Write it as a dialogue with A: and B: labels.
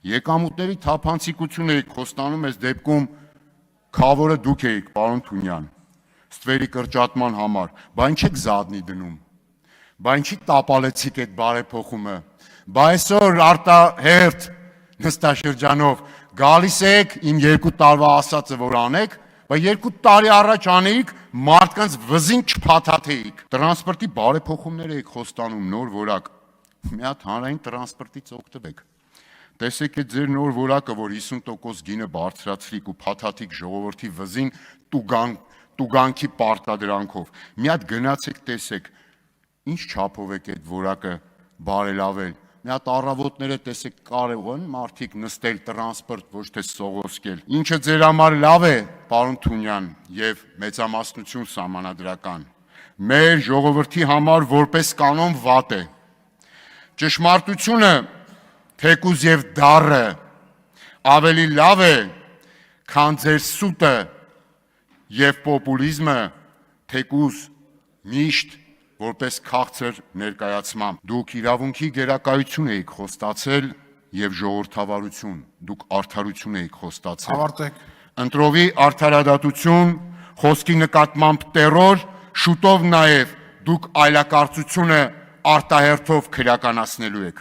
A: Եկամուտների թափանցիկություն էիք խոստանում, այս դեպքում քավորը դուք էիք, պարոն Թունյան, ստվերի կրճատման համար, բա ինչ եք զատնի դնում, բա ինչի տապալեցիք այդ բարեփոխումը, բա այսօր արտահերթ նստաշրջանով գալիս եք իմ 2 տարվա ասածը, որ անեք, բա 2 տարի առաջ անեիք, մարդկանց վզին չփաթաթեիք, տրանսպորտի բարեփոխումներ էիք խոստանում, նոր որակ, մի հատ հանրային տրանսպորտից օգտվեք, տեսեք այդ ձեր նոր որակը, որ 50% գինը բարձրացրիք ու փաթաթիք ժողովրդի վզին տուգանքի պարտադրանքով, մի հատ գնացեք տեսեք, ինչ չափով եք այդ որակը բարելավել, մի հատ առավոտները տեսեք կարող են մարդիկ նստել տրանսպորտ, ոչ թե սողոսկել, ինչը ձեր համար լավ է, պարոն Թունյան, եւ մեծամասնություն սահմանադրական, մեր ժողովրդի համար որպես կանոն վատ է, ճշմարտությունը թեկուզ եւ դառը ավելի լավ է, քան ձեր սուտը եւ պոպուլիզմը թեկուզ միշտ որպես քաղցր ներկայացմամբ։ Դուք իրավունքի գերակայություն էիք խոստացել եւ ժողովրդավարություն, դուք արդարություն էիք խոստացել։
B: Ավարտեք։
A: Ընտրովի արդարադատություն, խոսքի նկատմամբ տերոր, շուտով նաեւ դուք այլակարծությունը արտահերթով քրականացնելու եք։